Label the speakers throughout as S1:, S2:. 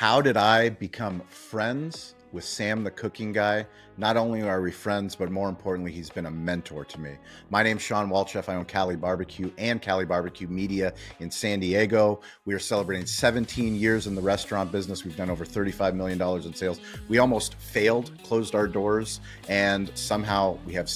S1: How did I become friends with Sam the Cooking Guy? Not only are we friends, but more importantly, he's been a mentor to me. My name's Shawn. I own Cali BBQ and Cali BBQ Media in San Diego. We are celebrating 17 years in the restaurant business. We've done over $35 million in sales. We almost failed, closed our doors, and somehow we have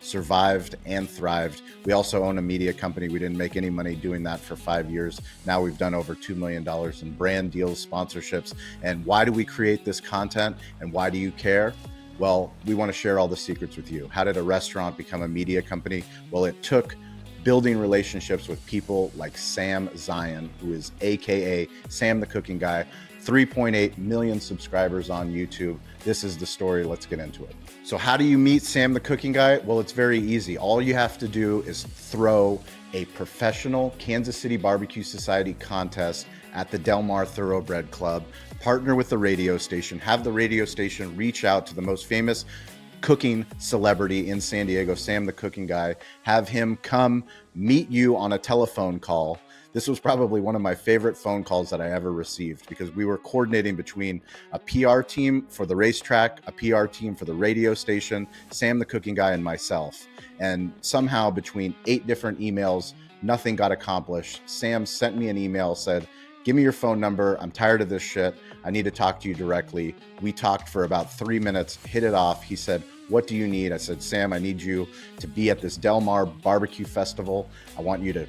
S1: survived and thrived. We also own a media company. We didn't make any money doing that for 5 years. Now we've done over $2 million in brand deals, sponsorships. And why do we create this content? And why do you care? Well, we want to share all the secrets with you. How did a restaurant become a media company? Well, it took building relationships with people like Sam Zion, who is AKA Sam the Cooking Guy, 3.8 million subscribers on YouTube. This is the story. Let's get into it. So how do you meet Sam the Cooking Guy? Well, it's very easy. All you have to do is throw a professional Kansas City Barbecue Society contest at the Del Mar Thoroughbred Club, partner with the radio station, have the radio station reach out to the most famous cooking celebrity in San Diego, Sam the Cooking Guy, have him come meet you on a telephone call. This was probably one of my favorite phone calls that I ever received because we were coordinating between a PR team for the racetrack, a PR team for the radio station, Sam the Cooking Guy, and myself. And somehow between 8 different emails, nothing got accomplished. Sam sent me an email, said, "Give me your phone number. I'm tired of this shit. I need to talk to you directly." We talked for about 3 minutes, hit it off. He said, "What do you need?" I said, "Sam, I need you to be at this Del Mar Barbecue Festival. I want you to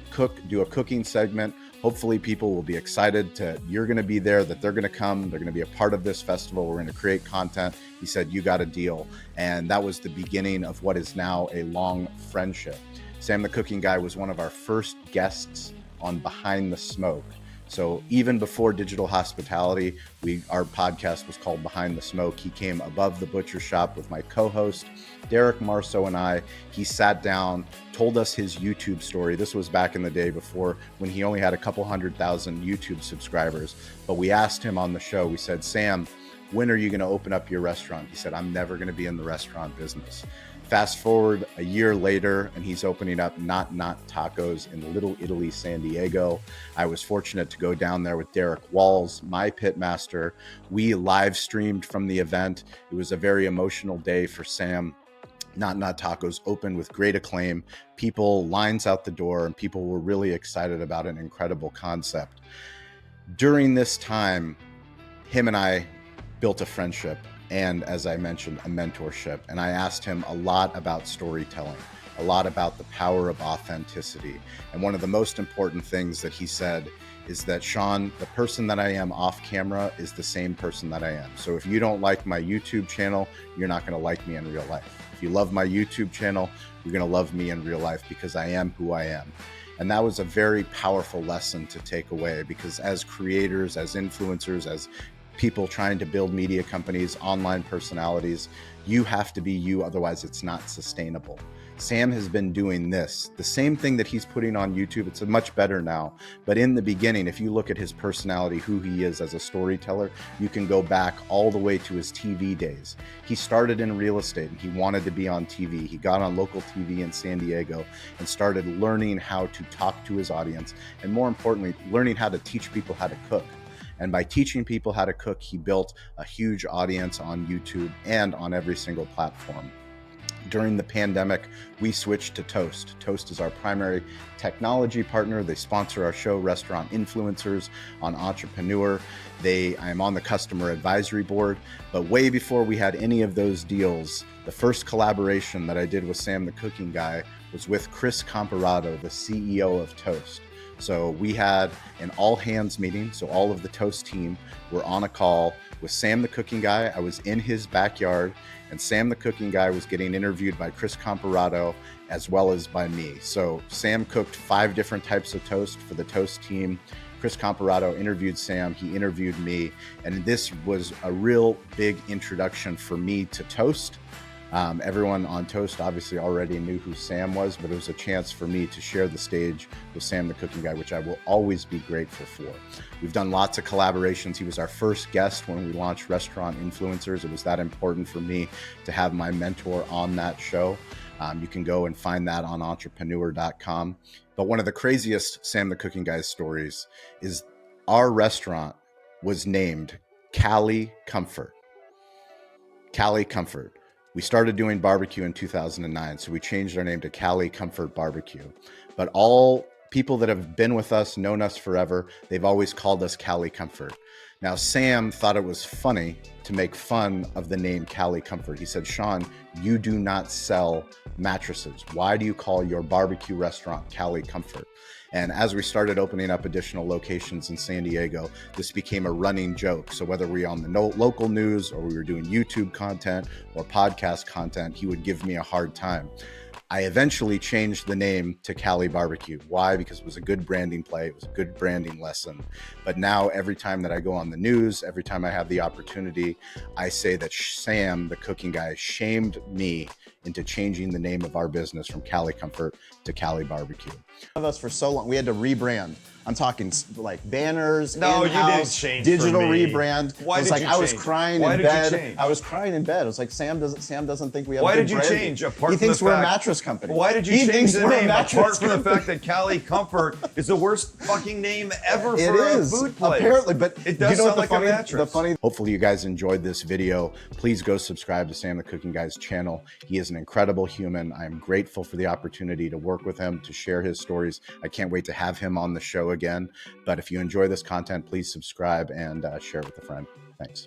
S1: do a cooking segment. Hopefully people will be excited you're going to be there, that they're going to come. They're going to be a part of this festival. We're going to create content." He said, "You got a deal." And that was the beginning of what is now a long friendship. Sam the Cooking Guy was one of our first guests on Behind the Smoke. So even before digital hospitality, our podcast was called Behind the Smoke. He came above the butcher shop with my co-host, Derek Marceau, and I. He sat down, told us his YouTube story. This was back in the day before, when he only had a couple 100,000 YouTube subscribers. But we asked him on the show, we said, "Sam, when are you going to open up your restaurant?" He said, "I'm never going to be in the restaurant business." Fast forward a year later, and he's opening up Not Tacos in Little Italy, San Diego. I was fortunate to go down there with Derek Walls, my pit master. We live streamed from the event. It was a very emotional day for Sam. Not Tacos opened with great acclaim. People lines out the door, and people were really excited about an incredible concept. During this time, him and I built a friendship. And as I mentioned, a mentorship. And I asked him a lot about storytelling, a lot about the power of authenticity. And one of the most important things that he said is that, "Shawn, the person that I am off camera is the same person that I am. So if you don't like my YouTube channel, you're not going to like me in real life. If you love my YouTube channel, you're going to love me in real life because I am who I am." And that was a very powerful lesson to take away, because as creators, as influencers, as people trying to build media companies, online personalities, you have to be you, otherwise it's not sustainable. Sam has been doing this, the same thing that he's putting on YouTube. It's much better now. But in the beginning, if you look at his personality, who he is as a storyteller, you can go back all the way to his TV days. He started in real estate and he wanted to be on TV. He got on local TV in San Diego and started learning how to talk to his audience, and more importantly, learning how to teach people how to cook. And by teaching people how to cook, he built a huge audience on YouTube and on every single platform. During the pandemic, we switched to Toast. Toast is our primary technology partner. They sponsor our show, Restaurant Influencers on Entrepreneur. I am on the customer advisory board. But way before we had any of those deals, the first collaboration that I did with Sam the Cooking Guy was with Chris Comparado, the CEO of Toast. So we had an all hands meeting. So all of the Toast team were on a call with Sam the Cooking Guy. I was in his backyard, and Sam the Cooking Guy was getting interviewed by Chris Comparado as well as by me. So Sam cooked 5 different types of toast for the Toast team. Chris Comparado interviewed Sam, he interviewed me, and this was a real big introduction for me to Toast. Everyone on Toast obviously already knew who Sam was, but it was a chance for me to share the stage with Sam the Cooking Guy, which I will always be grateful for. We've done lots of collaborations. He was our first guest when we launched Restaurant Influencers. It was that important for me to have my mentor on that show. You can go and find that on entrepreneur.com. But one of the craziest Sam the Cooking Guy's stories is our restaurant was named Cali Comfort. Cali Comfort. We started doing barbecue in 2009, so we changed our name to Cali Comfort Barbecue. But all people that have been with us, known us forever, they've always called us Cali Comfort. Now, Sam thought it was funny to make fun of the name Cali Comfort. He said, Shawn, you do not sell mattresses. Why do you call your barbecue restaurant Cali Comfort? And as we started opening up additional locations in San Diego, this became a running joke. So whether we were on the local news or we were doing YouTube content or podcast content, he would give me a hard time. I eventually changed the name to Cali BBQ. Why? Because it was a good branding play. It was a good branding lesson. But now every time that I go on the news, every time I have the opportunity, I say that Sam, the cooking guy, shamed me into changing the name of our business from Cali Comfort to Cali BBQ.
S2: Of us for so long, we had to rebrand. I'm talking like banners,
S3: no, you didn't change
S2: digital
S3: for me.
S2: rebrand.
S3: Why did you change?
S2: I was crying
S3: Why
S2: in
S3: did you
S2: bed.
S3: change?
S2: I was crying in bed. I was like, Sam doesn't think we have.
S3: Why
S2: good
S3: did you
S2: branding.
S3: change? Apart
S2: He
S3: from
S2: thinks
S3: the
S2: we're
S3: fact,
S2: a mattress company.
S3: Why did you
S2: he
S3: change the name?
S2: Apart
S3: from the fact that Cali Comfort is the worst fucking name ever
S2: it
S3: for
S2: is,
S3: a food place.
S2: Apparently, but
S3: it does sound like a mattress.
S2: The funny.
S1: Hopefully you guys enjoyed this video. Please go subscribe to Sam the Cooking Guy's channel. He is an incredible human. I am grateful for the opportunity to work with him, to share his stories. I can't wait to have him on the show again. But if you enjoy this content, please subscribe and share it with a friend. Thanks.